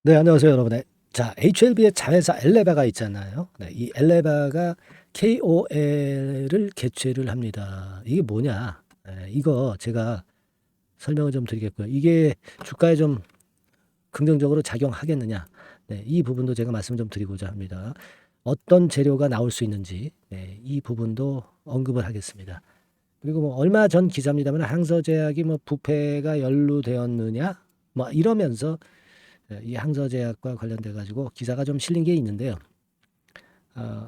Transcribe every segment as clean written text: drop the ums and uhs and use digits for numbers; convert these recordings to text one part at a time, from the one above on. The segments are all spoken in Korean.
네, 안녕하세요, 여러분. 네. 자, HLB의 자회사 엘레바가 있잖아요. 네, 이 엘레바가 KOL을 개최를 합니다. 이게 뭐냐? 이거 제가 설명을 좀 드리겠고요. 이게 주가에 좀 긍정적으로 작용하겠느냐? 네, 이 부분도 제가 말씀 좀 드리고자 합니다. 어떤 재료가 나올 수 있는지, 네, 이 부분도 언급을 하겠습니다. 그리고 뭐 얼마 전 기사입니다만 항서제약이 뭐 부패가 연루되었느냐? 뭐 이러면서 이 항서제약과 관련돼 가지고 기사가 좀 실린 게 있는데요.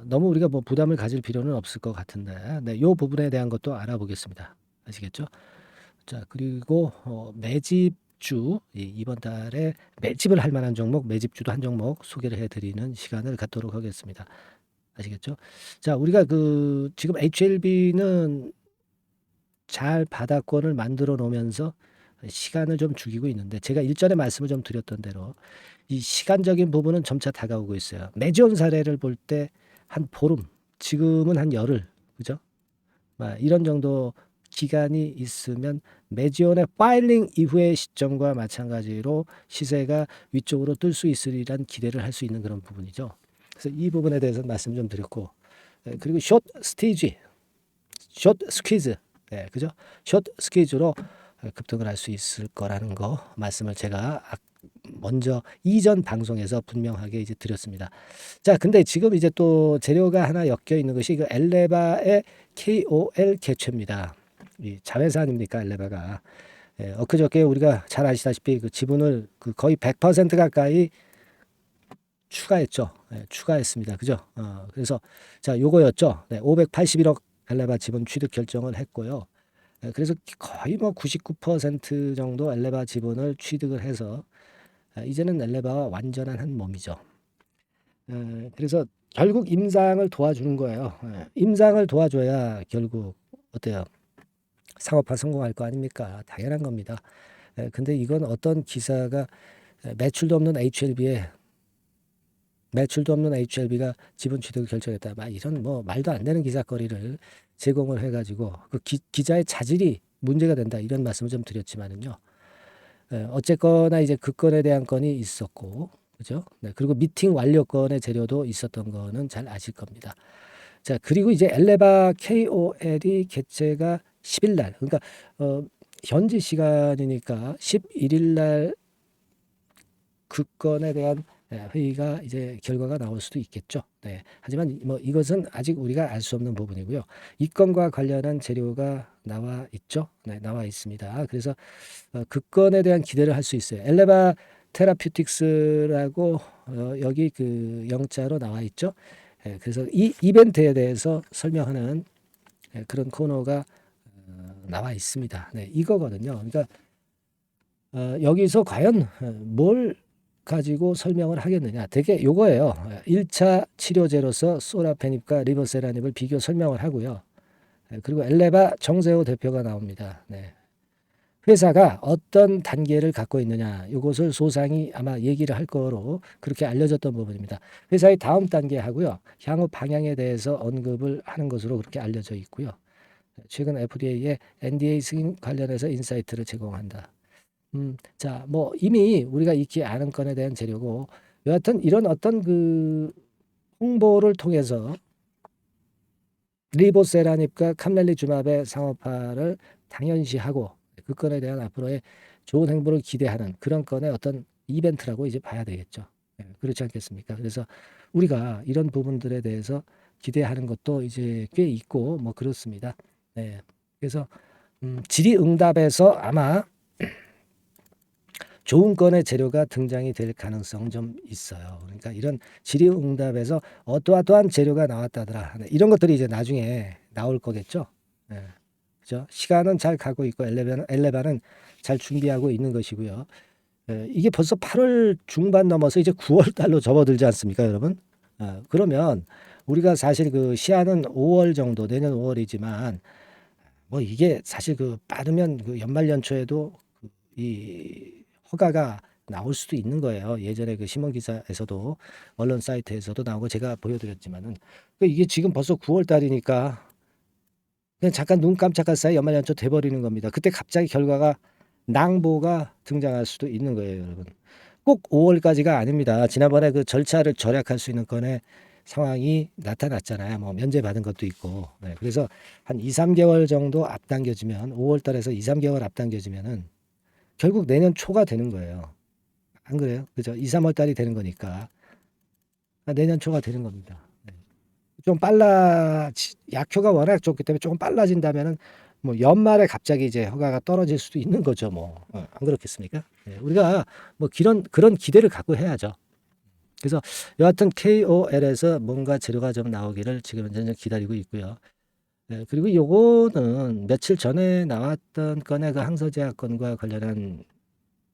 너무 우리가 뭐 부담을 가질 필요는 없을 것 같은데, 네, 요 부분에 대한 것도 알아보겠습니다. 아시겠죠? 자, 그리고 매집주, 이번 달에 매집을 할 만한 종목, 매집주도 한 종목 소개를 해드리는 시간을 갖도록 하겠습니다. 아시겠죠? 자, 우리가 그 지금 HLB는 잘 바닥권을 만들어 놓으면서 시간을 좀 죽이고 있는데, 제가 일전에 말씀을 좀 드렸던 대로 이 시간적인 부분은 점차 다가오고 있어요. 매지온 사례를 볼 때 한 보름, 지금은 한 열흘, 그죠? 이런 정도 기간이 있으면 매지온의 파일링 이후의 시점과 마찬가지로 시세가 위쪽으로 뜰 수 있으리란 기대를 할 수 있는 그런 부분이죠. 그래서 이 부분에 대해서 말씀 좀 드렸고, 그리고 숏 스테이지, 숏 스퀴즈, 그죠? 숏 스퀴즈로 급등을 할 수 있을 거라는 거 말씀을 제가 먼저 이전 방송에서 분명하게 이제 드렸습니다. 자, 근데 지금 이제 또 재료가 하나 엮여 있는 것이 그 엘레바의 KOL 개최입니다. 이 자회사 아닙니까, 엘레바가. 엊그저께 우리가 잘 아시다시피 그 지분을 그 거의 100% 가까이 추가했죠. 추가했습니다. 그죠? 그래서 자, 요거였죠. 581억 엘레바 지분 취득 결정을 했고요. 그래서 거의 뭐 99% 정도 엘레바 지분을 취득을 해서 이제는 엘레바와 완전한 한 몸이죠. 그래서 결국 임상을 도와주는 거예요. 임상을 도와줘야 결국 어때요? 상업화 성공할 거 아닙니까? 당연한 겁니다. 근데 이건 어떤 기사가 매출도 없는 HLB에 매출도 없는 HLB가 지분 취득을 결정했다. 이런 뭐 말도 안 되는 기사거리를 제공을 해가지고 그 기자의 자질이 문제가 된다. 이런 말씀을 좀 드렸지만은요. 어쨌거나 이제 그 건에 대한 건이 있었고, 그죠? 네, 그리고 미팅 완료건의 재료도 있었던 거는 잘 아실 겁니다. 자, 그리고 이제 엘레바 KOL이 개최가 10일 날, 그러니까 현지 시간이니까 11일 날 그 건에 대한 회의가 이제 결과가 나올 수도 있겠죠. 네. 하지만 뭐 이것은 아직 우리가 알 수 없는 부분이고요. 이 건과 관련한 재료가 나와 있죠. 네, 나와 있습니다. 그래서 그 건에 대한 기대를 할 수 있어요. 엘레바 테라퓨틱스라고 여기 그 영자로 나와 있죠. 그래서 이 이벤트에 대해서 설명하는 그런 코너가 나와 있습니다. 네, 이거거든요. 그러니까 여기서 과연 뭘 가지고 설명을 하겠느냐. 되게 요거예요. 1차 치료제로서 소라페닙과 리버세라닙을 비교 설명을 하고요. 그리고 엘레바 정세호 대표가 나옵니다. 네. 회사가 어떤 단계를 갖고 있느냐. 이것을 소상히 아마 얘기를 할 거로 그렇게 알려졌던 부분입니다. 회사의 다음 단계 하고요. 향후 방향에 대해서 언급을 하는 것으로 그렇게 알려져 있고요. 최근 FDA의 NDA 승인 관련해서 인사이트를 제공한다. 자, 뭐 이미 우리가 익히 아는 건에 대한 재료고, 여하튼 이런 어떤 그 홍보를 통해서 리보세라닙과 캄렐리주맙의 상업화를 당연시하고 그 건에 대한 앞으로의 좋은 행보를 기대하는 그런 건의 어떤 이벤트라고 이제 봐야 되겠죠. 그렇지 않겠습니까? 그래서 우리가 이런 부분들에 대해서 기대하는 것도 이제 꽤 있고 뭐 그렇습니다. 네. 그래서 질의응답에서 아마 좋은 건의 재료가 등장이 될 가능성 좀 있어요. 그러니까 이런 질의응답에서 어떠한 재료가 나왔다더라. 네, 이런 것들이 이제 나중에 나올 거겠죠. 네, 그죠? 시간은 잘 가고 있고 엘레바는 잘 준비하고 있는 것이고요. 이게 벌써 8월 중반 넘어서 이제 9월 달로 접어들지 않습니까, 여러분? 그러면 우리가 사실 그 시한은 5월 정도, 내년 5월이지만 뭐 이게 사실 그 빠르면 그 연말 연초에도 이 허가가 나올 수도 있는 거예요. 예전에 그 신문 기사에서도 언론 사이트에서도 나오고 제가 보여드렸지만은 이게 지금 벌써 9월 달이니까 그냥 잠깐 눈 깜짝할 사이 연말 연초 돼버리는 겁니다. 그때 갑자기 결과가 낭보가 등장할 수도 있는 거예요, 여러분. 꼭 5월까지가 아닙니다. 지난번에 그 절차를 절약할 수 있는 건의 상황이 나타났잖아요. 뭐 면제받은 것도 있고. 네, 그래서 한 2~3개월 정도 앞당겨지면 5월 달에서 2~3개월 앞당겨지면은 결국 내년 초가 되는 거예요. 안 그래요? 그죠? 2~3월 달이 되는 거니까 내년 초가 되는 겁니다. 네. 좀 약효가 워낙 좋기 때문에 조금 빨라진다면은 뭐 연말에 갑자기 이제 허가가 떨어질 수도 있는 거죠. 뭐 안 그렇겠습니까? 네, 우리가 뭐 그런 기대를 갖고 해야죠. 그래서 여하튼 KOL에서 뭔가 재료가 좀 나오기를 지금 현재 기다리고 있고요. 네, 그리고 요거는 며칠 전에 나왔던 건의 그 항서제약 건과 관련한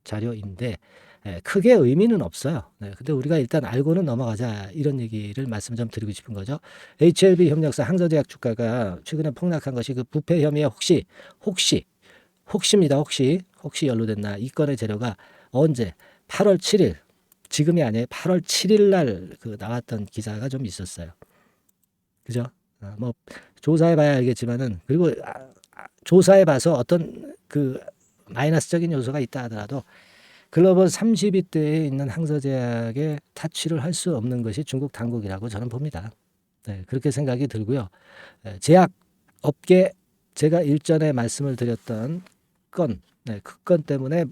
자료인데 크게 의미는 없어요. 네, 근데 우리가 일단 알고는 넘어가자 이런 얘기를 말씀 좀 드리고 싶은 거죠. HLB 협력사 항서제약 주가가 최근에 폭락한 것이 그 부패 혐의에 혹시입니다. 혹시 연루됐나 이 건의 재료가 언제 8월 7일 지금이 아니에요. 8월 7일 날 그 나왔던 기사가 좀 있었어요. 그죠? 뭐 조사해 봐야 알겠지만은 그리고 조사해 봐서 어떤 그 마이너스적인 요소가 있다 하더라도 글로벌 30위대에 있는 항서제약에 타취를 할 수 없는 것이 중국 당국이라고 저는 봅니다. 네, 그렇게 생각이 들고요. 제약 업계 제가 일전에 말씀을 드렸던 건, 그 건 때문에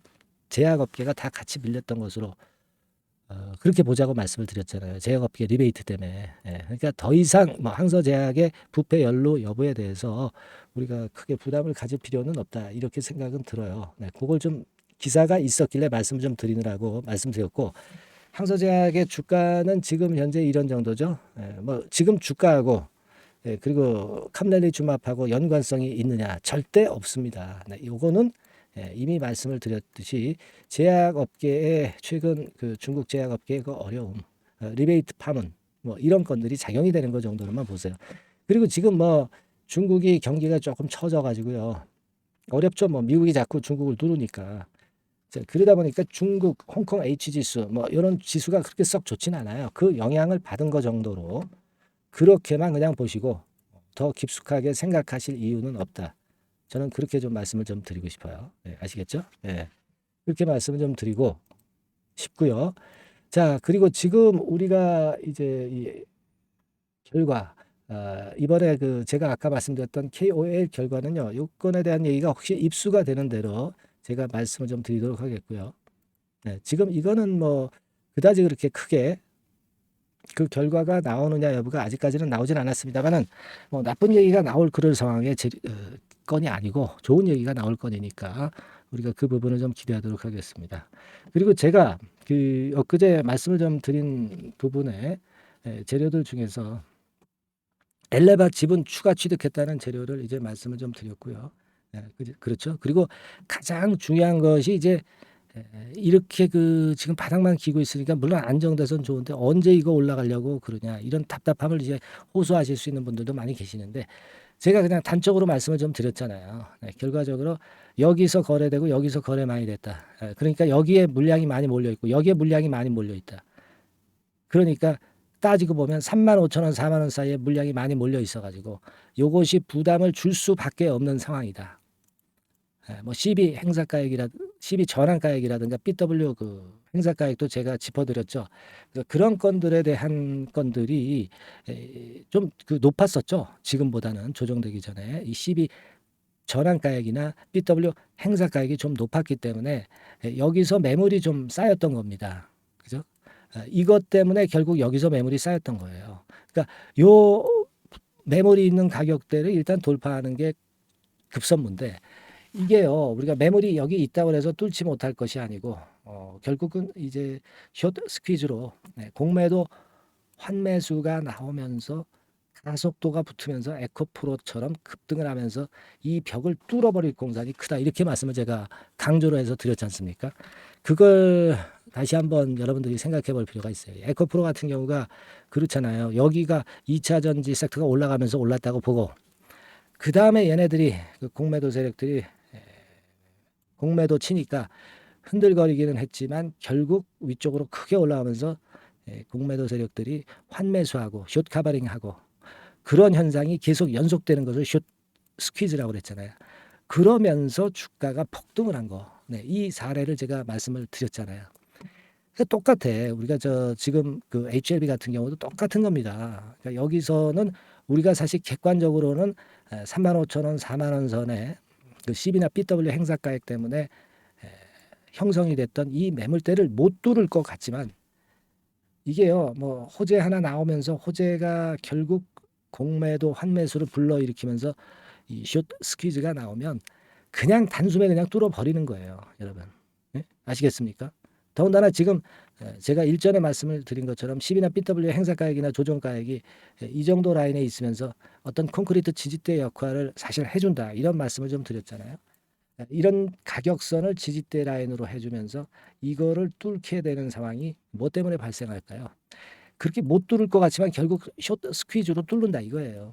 제약 업계가 다 같이 밀렸던 것으로 그렇게 보자고 말씀을 드렸잖아요. 제약업계 리베이트 때문에. 그러니까 더 이상 뭐 항서제약의 부패 연루 여부에 대해서 우리가 크게 부담을 가질 필요는 없다. 이렇게 생각은 들어요. 그걸 좀 기사가 있었길래 말씀 좀 드리느라고 말씀드렸고 항서제약의 주가는 지금 현재 이런 정도죠. 뭐 지금 주가하고 그리고 캄렐리주맙하고 연관성이 있느냐 절대 없습니다. 요거는 이미 말씀을 드렸듯이 제약업계의 최근 그 중국 제약업계의 그 어려움, 리베이트 파문 뭐 이런 건들이 작용이 되는 것 정도로만 보세요. 그리고 지금 뭐 중국이 경기가 조금 처져 가지고요. 어렵죠. 뭐 미국이 자꾸 중국을 누르니까. 그러다 보니까 중국, 홍콩 H지수 뭐 이런 지수가 그렇게 썩 좋진 않아요. 그 영향을 받은 것 정도로 그렇게만 그냥 보시고 더 깊숙하게 생각하실 이유는 없다. 저는 그렇게 좀 말씀을 좀 드리고 싶어요. 네, 아시겠죠? 네. 그렇게 말씀을 좀 드리고 싶고요. 자, 그리고 지금 우리가 이제 이 결과 이번에 그 제가 아까 말씀드렸던 KOL 결과는요. 요건에 대한 얘기가 혹시 입수가 되는 대로 제가 말씀을 좀 드리도록 하겠고요. 네, 지금 이거는 뭐 그다지 그렇게 크게 그 결과가 나오느냐 여부가 아직까지는 나오진 않았습니다만은 뭐 나쁜 얘기가 나올 그럴 상황의 건이 아니고 좋은 얘기가 나올 건이니까 우리가 그 부분을 좀 기대하도록 하겠습니다. 그리고 제가 그 엊그제 말씀을 좀 드린 부분에 재료들 중에서 엘레바 지분 추가 취득했다는 재료를 이제 말씀을 좀 드렸고요. 그렇죠. 그리고 가장 중요한 것이 이제 이렇게 그 지금 바닥만 기고 있으니까 물론 안정돼서는 좋은데 언제 이거 올라가려고 그러냐 이런 답답함을 이제 호소하실 수 있는 분들도 많이 계시는데 제가 그냥 단적으로 말씀을 좀 드렸잖아요. 결과적으로 여기서 거래되고 여기서 거래 많이 됐다. 그러니까 여기에 물량이 많이 몰려 있고 여기에 물량이 많이 몰려 있다. 그러니까 따지고 보면 35,000원, 4만 원 사이에 물량이 많이 몰려 있어 가지고 요것이 부담을 줄 수밖에 없는 상황이다. 뭐 CB 전환가액이라든가 BW 그 행사가액도 제가 짚어드렸죠. 그런 건들에 대한 건들이 좀 그 높았었죠. 지금보다는 조정되기 전에 이 CB 전환가액이나 BW 행사가액이 좀 높았기 때문에 여기서 매물이 좀 쌓였던 겁니다. 그죠? 이것 때문에 결국 여기서 매물이 쌓였던 거예요. 그러니까 요 매물이 있는 가격대를 일단 돌파하는 게 급선무인데 이게요, 우리가 매물이 여기 있다고 해서 뚫지 못할 것이 아니고, 결국은 이제 숏 스퀴즈로, 공매도 환매수가 나오면서 가속도가 붙으면서 에코프로처럼 급등을 하면서 이 벽을 뚫어버릴 공산이 크다. 이렇게 말씀을 제가 강조로 해서 드렸지 않습니까? 그걸 다시 한번 여러분들이 생각해 볼 필요가 있어요. 에코프로 같은 경우가 그렇잖아요. 여기가 2차 전지 섹터가 올라가면서 올랐다고 보고, 그 다음에 얘네들이, 그 공매도 세력들이 공매도 치니까 흔들거리기는 했지만 결국 위쪽으로 크게 올라가면서 공매도 세력들이 환매수하고 숏 카버링하고 그런 현상이 계속 연속되는 것을 숏 스퀴즈라고 그랬잖아요. 그러면서 주가가 폭등을 한 거. 이 사례를 제가 말씀을 드렸잖아요. 그러니까 똑같아. 우리가 지금 그 HLB 같은 경우도 똑같은 겁니다. 그러니까 여기서는 우리가 사실 객관적으로는 35,000원, 4만 원 선에 그 CB나 BW 행사가액 때문에 형성이 됐던 이 매물대를 못 뚫을 것 같지만 이게요, 뭐 호재 하나 나오면서 호재가 결국 공매도 환매수를 불러일으키면서 이 숏 스퀴즈가 나오면 그냥 단숨에 그냥 뚫어버리는 거예요, 여러분. 예? 아시겠습니까? 더군다나 지금 제가 일전에 말씀을 드린 것처럼 10이나 BW 행사가액이나 조정가액이 이 정도 라인에 있으면서 어떤 콘크리트 지지대 역할을 사실 해준다 이런 말씀을 좀 드렸잖아요. 이런 가격선을 지지대 라인으로 해주면서 이거를 뚫게 되는 상황이 뭐 때문에 발생할까요? 그렇게 못 뚫을 것 같지만 결국 숏 스퀴즈로 뚫는다 이거예요.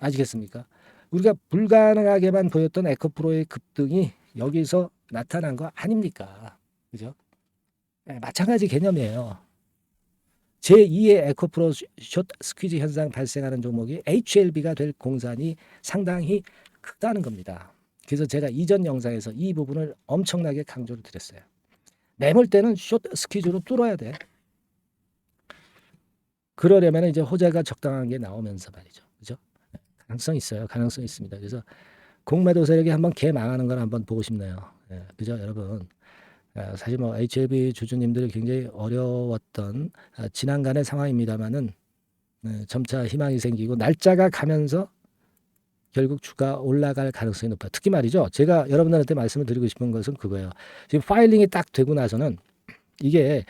아시겠습니까? 우리가 불가능하게만 보였던 에코프로의 급등이 여기서 나타난 거 아닙니까? 그죠? 네, 마찬가지 개념이에요. 제2의 에코프로 숏 스퀴즈 현상 발생하는 종목이 HLB가 될 공산이 상당히 크다는 겁니다. 그래서 제가 이전 영상에서 이 부분을 엄청나게 강조를 드렸어요. 매물대는 숏 스퀴즈로 뚫어야 돼. 그러려면 이제 호재가 적당한 게 나오면서 말이죠. 그죠? 가능성 있어요. 가능성 있습니다. 그래서 공매도 세력이 한번 개 망하는 걸 한번 보고 싶네요. 예, 그죠, 여러분? 사실 뭐 HLB 주주님들이 굉장히 어려웠던 지난간의 상황입니다만은 점차 희망이 생기고 날짜가 가면서 결국 주가 올라갈 가능성이 높아요. 특히 말이죠. 제가 여러분들한테 말씀을 드리고 싶은 것은 그거예요. 지금 파일링이 딱 되고 나서는 이게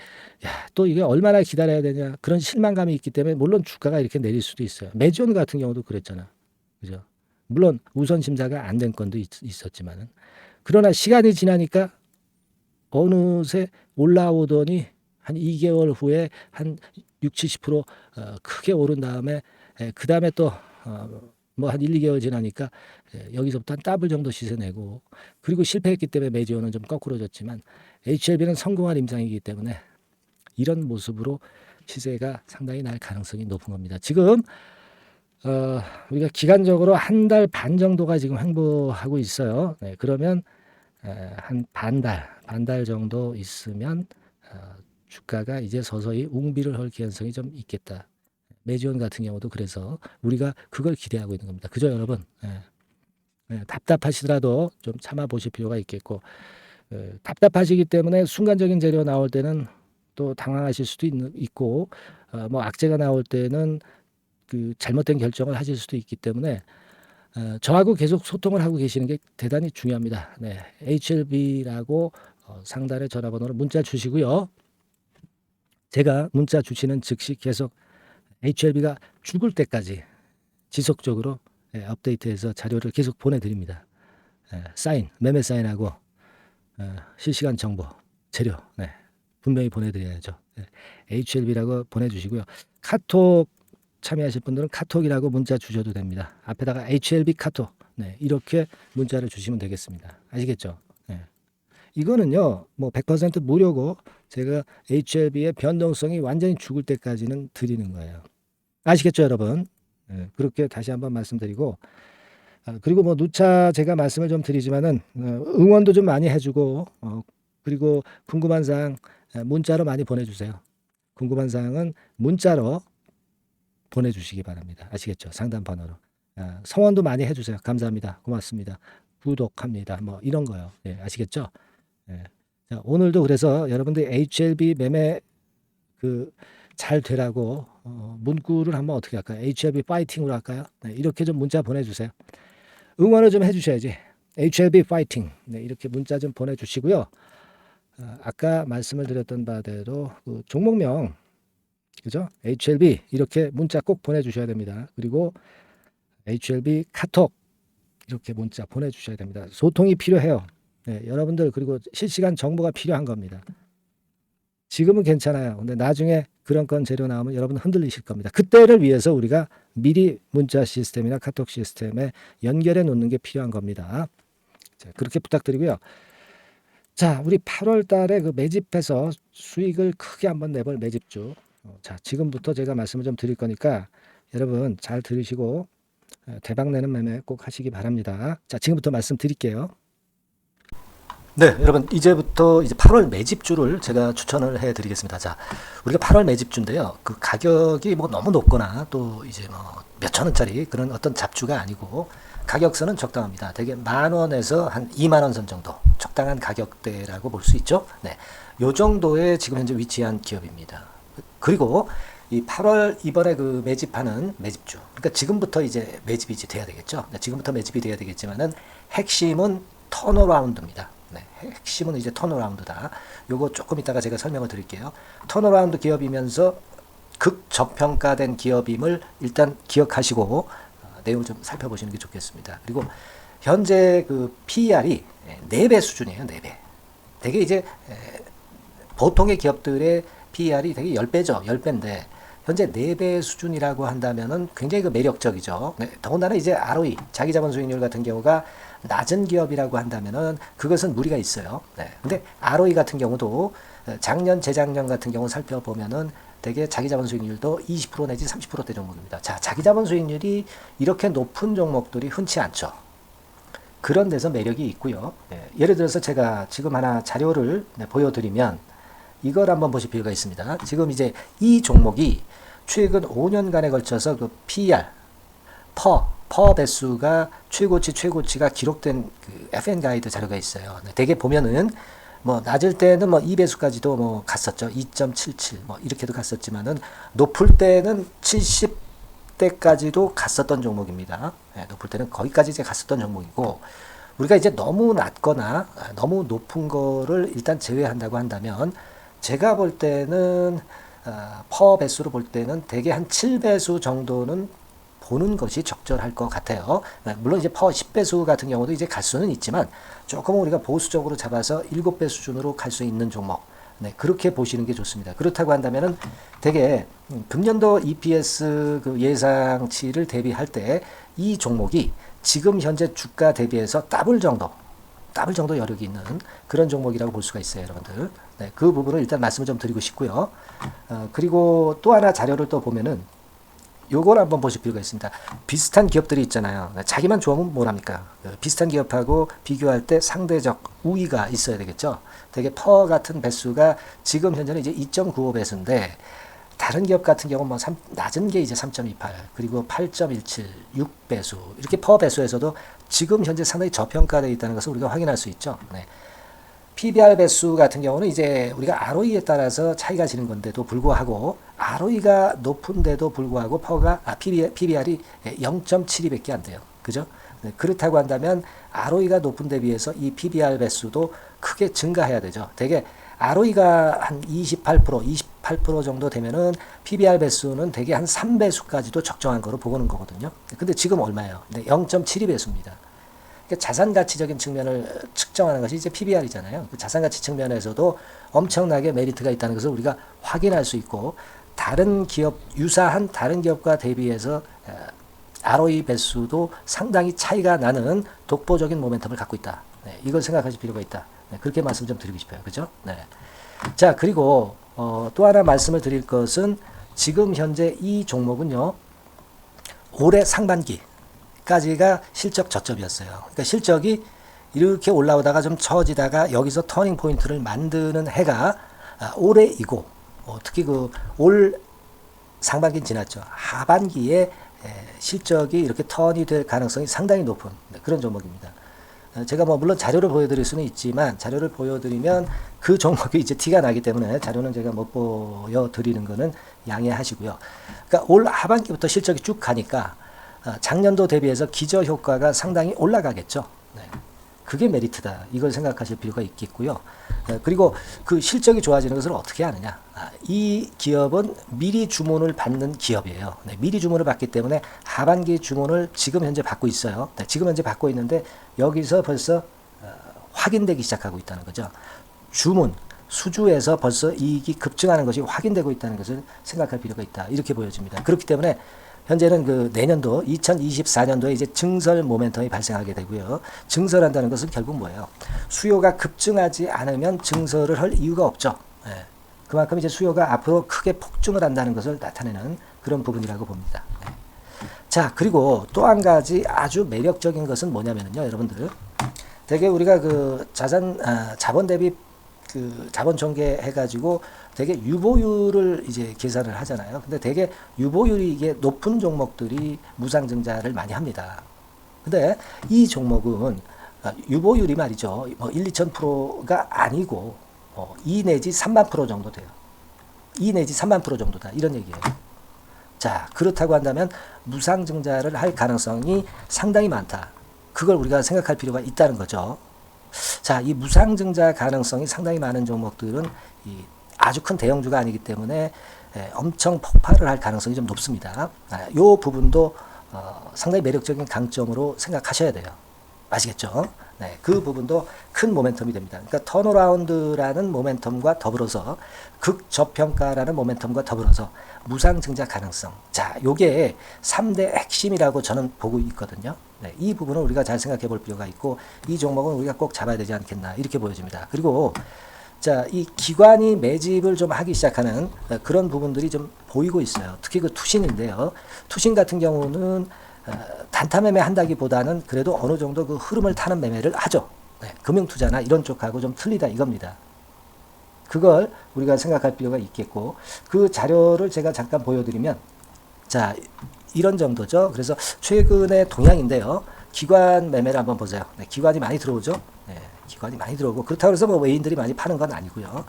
또 이게 얼마나 기다려야 되냐 그런 실망감이 있기 때문에 물론 주가가 이렇게 내릴 수도 있어요. 메지온 같은 경우도 그랬잖아. 그죠? 물론 우선 심사가 안 된 건도 있었지만은 그러나 시간이 지나니까 어느새 올라오더니 한 2개월 후에 한 6, 70% 크게 오른 다음에 그 다음에 또 뭐 한 1, 2개월 지나니까 여기서부터 한 더블 정도 시세 내고 그리고 실패했기 때문에 메지오는 좀 거꾸로졌지만 HLB는 성공한 임상이기 때문에 이런 모습으로 시세가 상당히 날 가능성이 높은 겁니다. 지금 우리가 기간적으로 한 달 반 정도가 지금 횡보하고 있어요. 네, 그러면 한 반달 정도 있으면 주가가 이제 서서히 웅비를 할 가능성이 좀 있겠다. 메지온 같은 경우도 그래서 우리가 그걸 기대하고 있는 겁니다. 그죠, 여러분? 답답하시더라도 좀 참아 보실 필요가 있겠고 답답하시기 때문에 순간적인 재료 나올 때는 또 당황하실 수도 있고 뭐 악재가 나올 때는 그 잘못된 결정을 하실 수도 있기 때문에 저하고 계속 소통을 하고 계시는 게 대단히 중요합니다. 네, HLB라고 상단에 전화번호로 문자 주시고요. 제가 문자 주시는 즉시 계속 HLB가 죽을 때까지 지속적으로 업데이트해서 자료를 계속 보내드립니다. 사인, 매매 사인하고 실시간 정보, 재료 분명히 보내드려야죠. HLB라고 보내주시고요. 카톡 참여하실 분들은 카톡이라고 문자 주셔도 됩니다. 앞에다가 HLB 카톡 이렇게 문자를 주시면 되겠습니다. 아시겠죠? 이거는요 뭐 100% 무료고 제가 HLB의 변동성이 완전히 죽을 때까지는 드리는 거예요. 아시겠죠, 여러분? 그렇게 다시 한번 말씀드리고 그리고 뭐 누차 제가 말씀을 좀 드리지만은 응원도 좀 많이 해주고 그리고 궁금한 사항 문자로 많이 보내주세요. 궁금한 사항은 문자로 보내주시기 바랍니다. 아시겠죠? 상담 번호로. 성원도 많이 해주세요. 감사합니다. 고맙습니다. 구독합니다. 뭐 이런 거요. 아시겠죠? 자, 오늘도 그래서 여러분들 HLB 매매 잘 되라고 문구를 한번 어떻게 할까요? HLB 파이팅으로 할까요? 이렇게 좀 문자 보내주세요. 응원을 좀 해주셔야지. HLB 파이팅. 이렇게 문자 좀 보내주시고요. 아까 말씀을 드렸던 바대로 그 종목명 그죠? HLB 이렇게 문자 꼭 보내주셔야 됩니다. 그리고 HLB 카톡 이렇게 문자 보내주셔야 됩니다. 소통이 필요해요. 여러분들 그리고 실시간 정보가 필요한 겁니다. 지금은 괜찮아요. 근데 나중에 그런 건 재료 나오면 여러분 흔들리실 겁니다. 그때를 위해서 우리가 미리 문자 시스템이나 카톡 시스템에 연결해 놓는 게 필요한 겁니다. 자, 그렇게 부탁드리고요. 자, 우리 8월 달에 그 매집해서 수익을 크게 한번 내볼 매집주. 자, 지금부터 제가 말씀을 좀 드릴 거니까 여러분 잘 들으시고 대박 내는 매매 꼭 하시기 바랍니다. 자, 지금부터 말씀드릴게요. 네, 여러분 이제부터 이제 8월 매집주를 제가 추천을 해드리겠습니다. 자, 우리가 8월 매집주인데요. 그 가격이 뭐 너무 높거나 또 이제 뭐 몇천 원짜리 그런 어떤 잡주가 아니고 가격선은 적당합니다. 대개 10,000원에서 한 20,000원 선 정도 적당한 가격대라고 볼 수 있죠. 네, 요 정도에 지금 현재 위치한 기업입니다. 그리고 이 8월 이번에 그 매집하는 매집주, 그러니까 지금부터 이제 매집이 이제 돼야 되겠죠. 네, 지금부터 매집이 돼야 되겠지만은 핵심은 턴어라운드입니다. 네, 핵심은 이제 턴어라운드다. 요거 조금 이따가 제가 설명을 드릴게요. 턴어라운드 기업이면서 극저평가된 기업임을 일단 기억하시고 내용을 좀 살펴보시는 게 좋겠습니다. 그리고 현재 그 PER이 4배 수준이에요. 4배. 되게 이제 보통의 기업들의 PER이 되게 10배죠. 10배인데 현재 4배 수준이라고 한다면은 굉장히 그 매력적이죠. 네, 더군다나 이제 ROE, 자기자본 수익률 같은 경우가 낮은 기업이라고 한다면은 그것은 무리가 있어요. 네. 근데 ROE 같은 경우도 작년, 재작년 같은 경우 살펴보면은 되게 자기자본 수익률도 20% 내지 30%대 종목입니다. 자, 자기자본 수익률이 이렇게 높은 종목들이 흔치 않죠. 그런 데서 매력이 있고요. 네. 예를 들어서 제가 지금 하나 자료를 보여드리면 이걸 한번 보실 필요가 있습니다. 지금 이제 이 종목이 최근 5년간에 걸쳐서 그 PER, 퍼 배수가 최고치가 기록된 그 FN 가이드 자료가 있어요. 대개 보면은 뭐 낮을 때는 뭐 2배수까지도 뭐 갔었죠. 2.77 뭐 이렇게도 갔었지만은 높을 때는 70대까지도 갔었던 종목입니다. 네, 높을 때는 거기까지 이제 갔었던 종목이고 우리가 이제 너무 낮거나 너무 높은 거를 일단 제외한다고 한다면 제가 볼 때는 퍼 배수로 볼 때는 대개 한 7배수 정도는 보는 것이 적절할 것 같아요. 물론 이제 퍼 10배수 같은 경우도 이제 갈 수는 있지만 조금 우리가 보수적으로 잡아서 7배 수준으로 갈 수 있는 종목. 네, 그렇게 보시는 게 좋습니다. 그렇다고 한다면은 되게 금년도 EPS 그 예상치를 대비할 때 이 종목이 지금 현재 주가 대비해서 더블 정도 여력이 있는 그런 종목이라고 볼 수가 있어요, 여러분들. 네, 그 부분을 일단 말씀을 좀 드리고 싶고요. 그리고 또 하나 자료를 또 보면은 요걸 한번 보실 필요가 있습니다. 비슷한 기업들이 있잖아요. 자기만 좋으면 뭐랍니까? 비슷한 기업하고 비교할 때 상대적 우위가 있어야 되겠죠. 되게 퍼 같은 배수가 지금 현재는 이제 2.95배수인데 다른 기업 같은 경우는 뭐 낮은 게 이제 3.28 그리고 8.17 6배수 이렇게 퍼 배수에서도 지금 현재 상당히 저평가되어 있다는 것을 우리가 확인할 수 있죠. 네. PBR 배수 같은 경우는 이제 우리가 ROE에 따라서 차이가 지는 건데도 불구하고 ROE가 높은데도 불구하고 PBR이 0.72밖에 안 돼요. 그죠? 네, 그렇다고 한다면 ROE가 높은 데 비해서 이 PBR 배수도 크게 증가해야 되죠. 되게 ROE가 한 28% 정도 되면은 PBR 배수는 되게 한 3배수까지도 적정한 거로 보고는 거거든요. 근데 지금 얼마예요? 네, 0.72배수입니다. 자산 가치적인 측면을 측정하는 것이 이제 PBR이잖아요. 그 자산 가치 측면에서도 엄청나게 메리트가 있다는 것을 우리가 확인할 수 있고 다른 기업 유사한 다른 기업과 대비해서 ROE 배수도 상당히 차이가 나는 독보적인 모멘텀을 갖고 있다. 네, 이걸 생각하실 필요가 있다. 네, 그렇게 말씀 좀 드리고 싶어요. 그죠? 네. 자, 그리고 또 하나 말씀을 드릴 것은 지금 현재 이 종목은요. 올해 상반기 까지가 실적 저점이었어요. 그러니까 실적이 이렇게 올라오다가 좀 처지다가 여기서 터닝 포인트를 만드는 해가 올해이고 특히 그 올 상반기는 지났죠. 하반기에 실적이 이렇게 턴이 될 가능성이 상당히 높은 그런 종목입니다. 제가 뭐 물론 자료를 보여드릴 수는 있지만 자료를 보여드리면 그 종목이 이제 티가 나기 때문에 자료는 제가 못 보여드리는 거는 양해하시고요. 그러니까 올 하반기부터 실적이 쭉 가니까 작년도 대비해서 기저효과가 상당히 올라가겠죠. 네. 그게 메리트다. 이걸 생각하실 필요가 있겠고요. 그리고 그 실적이 좋아지는 것을 어떻게 하느냐. 이 기업은 미리 주문을 받는 기업이에요. 네. 미리 주문을 받기 때문에 하반기 주문을 지금 현재 받고 있어요. 네. 지금 현재 받고 있는데 여기서 벌써 확인되기 시작하고 있다는 거죠. 주문, 수주에서 벌써 이익이 급증하는 것이 확인되고 있다는 것을 생각할 필요가 있다. 이렇게 보여집니다. 그렇기 때문에 현재는 그 내년도 2024년도에 이제 증설 모멘텀이 발생하게 되고요. 증설한다는 것은 결국 뭐예요? 수요가 급증하지 않으면 증설을 할 이유가 없죠. 예. 그만큼 이제 수요가 앞으로 크게 폭증을 한다는 것을 나타내는 그런 부분이라고 봅니다. 예. 자, 그리고 또 한 가지 아주 매력적인 것은 뭐냐면요, 여러분들. 되게 우리가 그 자본 대비 그 자본 전개 해가지고 되게 유보율을 이제 계산을 하잖아요. 근데 되게 유보율이 이게 높은 종목들이 무상증자를 많이 합니다. 근데 이 종목은 유보율이 말이죠. 뭐 1, 2,000%가 아니고 2 내지 3만 프로 정도 돼요. 2 내지 3만 프로 정도다. 이런 얘기예요. 자, 그렇다고 한다면 무상증자를 할 가능성이 상당히 많다. 그걸 우리가 생각할 필요가 있다는 거죠. 자, 이 무상증자 가능성이 상당히 많은 종목들은 아주 큰 대형주가 아니기 때문에 엄청 폭발을 할 가능성이 좀 높습니다. 이 부분도 상당히 매력적인 강점으로 생각하셔야 돼요. 아시겠죠? 네, 그 부분도 큰 모멘텀이 됩니다. 그러니까 턴어라운드라는 모멘텀과 더불어서 극저평가라는 모멘텀과 더불어서 무상증자 가능성. 자, 요게 3대 핵심이라고 저는 보고 있거든요. 네, 이 부분은 우리가 잘 생각해 볼 필요가 있고 이 종목은 우리가 꼭 잡아야 되지 않겠나 이렇게 보여집니다. 그리고 자, 이 기관이 매집을 좀 하기 시작하는 그런 부분들이 좀 보이고 있어요. 특히 그 투신인데요. 투신 같은 경우는 단타 매매 한다기보다는 그래도 어느 정도 그 흐름을 타는 매매를 하죠. 네, 금융투자나 이런 쪽하고 좀 틀리다 이겁니다. 그걸 우리가 생각할 필요가 있겠고 그 자료를 제가 잠깐 보여드리면 자, 이런 정도죠. 그래서 최근의 동향인데요. 기관 매매를 한번 보세요. 네, 기관이 많이 들어오죠. 네, 기관이 많이 들어오고 그렇다고 해서 뭐 외인들이 많이 파는 건 아니고요.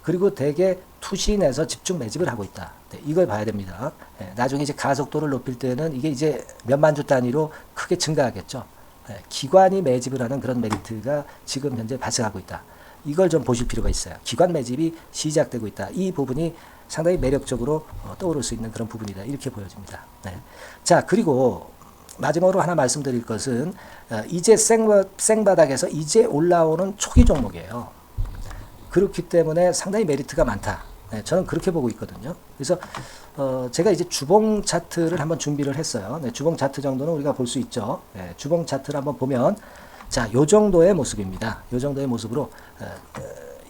그리고 대개 투신에서 집중 매집을 하고 있다. 네, 이걸 봐야 됩니다. 네, 나중에 이제 가속도를 높일 때는 이게 이제 몇만 주 단위로 크게 증가하겠죠. 네, 기관이 매집을 하는 그런 메리트가 지금 현재 발생하고 있다. 이걸 좀 보실 필요가 있어요. 기관 매집이 시작되고 있다. 이 부분이 상당히 매력적으로 떠오를 수 있는 그런 부분이다. 이렇게 보여집니다. 네. 자, 그리고 마지막으로 하나 말씀드릴 것은 이제 생바닥에서 이제 올라오는 초기 종목이에요. 그렇기 때문에 상당히 메리트가 많다. 네, 저는 그렇게 보고 있거든요. 그래서 제가 이제 주봉 차트를 한번 준비를 했어요. 네, 주봉 차트 정도는 우리가 볼 수 있죠. 네, 주봉 차트를 한번 보면 자, 요 정도의 모습입니다. 요 정도의 모습으로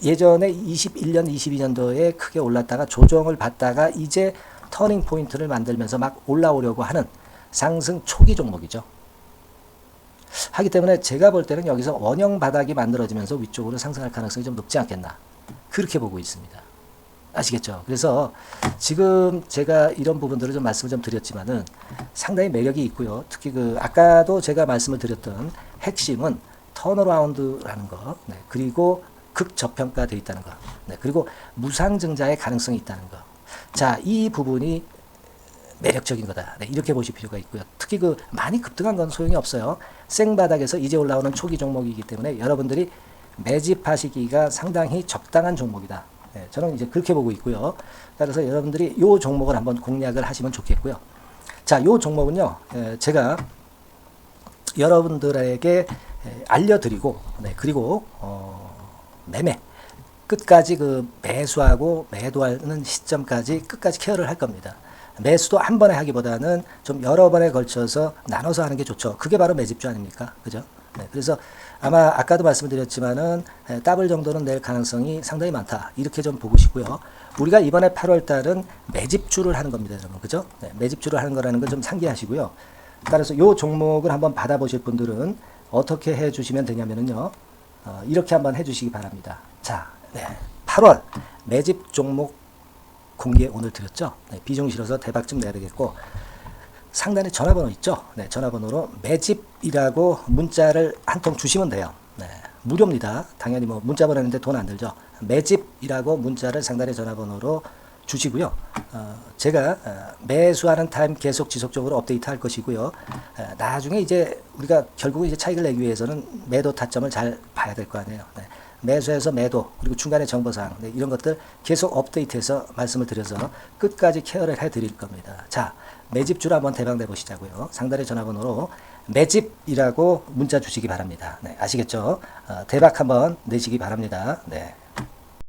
예전에 21년, 22년도에 크게 올랐다가 조정을 받다가 이제 터닝 포인트를 만들면서 막 올라오려고 하는 상승 초기 종목이죠. 하기 때문에 제가 볼 때는 여기서 원형 바닥이 만들어지면서 위쪽으로 상승할 가능성이 좀 높지 않겠나. 그렇게 보고 있습니다. 아시겠죠? 그래서 지금 제가 이런 부분들을 좀 말씀을 좀 드렸지만은 상당히 매력이 있고요. 특히 그 아까도 제가 말씀을 드렸던 핵심은 턴어라운드라는 거, 네, 그리고 극저평가되어 있다는 거, 네, 그리고 무상증자의 가능성이 있다는 거. 자, 이 부분이 매력적인 거다. 네, 이렇게 보실 필요가 있고요. 특히 그 많이 급등한 건 소용이 없어요. 생바닥에서 이제 올라오는 초기 종목이기 때문에 여러분들이 매집하시기가 상당히 적당한 종목이다. 네, 저는 이제 그렇게 보고 있고요. 따라서 여러분들이 이 종목을 한번 공략을 하시면 좋겠고요. 자, 이 종목은요, 제가 여러분들에게 알려드리고, 네, 그리고 매매 끝까지 그 매수하고 매도하는 시점까지 끝까지 케어를 할 겁니다. 매수도 한 번에 하기보다는 좀 여러 번에 걸쳐서 나눠서 하는 게 좋죠. 그게 바로 매집주 아닙니까? 그죠? 네, 그래서 아마 아까도 말씀드렸지만은 더블 정도는 낼 가능성이 상당히 많다. 이렇게 좀 보시고요. 우리가 이번에 8월 달은 매집주를 하는 겁니다, 여러분. 그죠? 네, 매집주를 하는 거라는 걸 좀 상기하시고요. 따라서 요 종목을 한번 받아보실 분들은 어떻게 해 주시면 되냐면은요. 이렇게 한번 해 주시기 바랍니다. 자, 네, 8월 매집 종목 공개 오늘 드렸죠. 네, 비중 실어서 대박 좀 내야 되겠고 상단에 전화번호 있죠. 네, 전화번호로 매집이라고 문자를 한 통 주시면 돼요. 네, 무료입니다. 당연히 뭐 문자 보내는데 돈 안 들죠. 매집이라고 문자를 상단의 전화번호로 주시고요. 제가 매수하는 타임 계속 지속적으로 업데이트 할 것이고요. 나중에 이제 우리가 결국 이제 차익을 내기 위해서는 매도 타점을 잘 봐야 될 거 아니에요. 네. 매수해서 매도 그리고 중간에 정보사항, 네, 이런 것들 계속 업데이트해서 말씀을 드려서 끝까지 케어를 해드릴 겁니다. 자, 매집주를 한번 대박 내보시자고요. 상단의 전화번호로 매집이라고 문자 주시기 바랍니다. 네, 아시겠죠? 대박 한번 내시기 바랍니다. 네.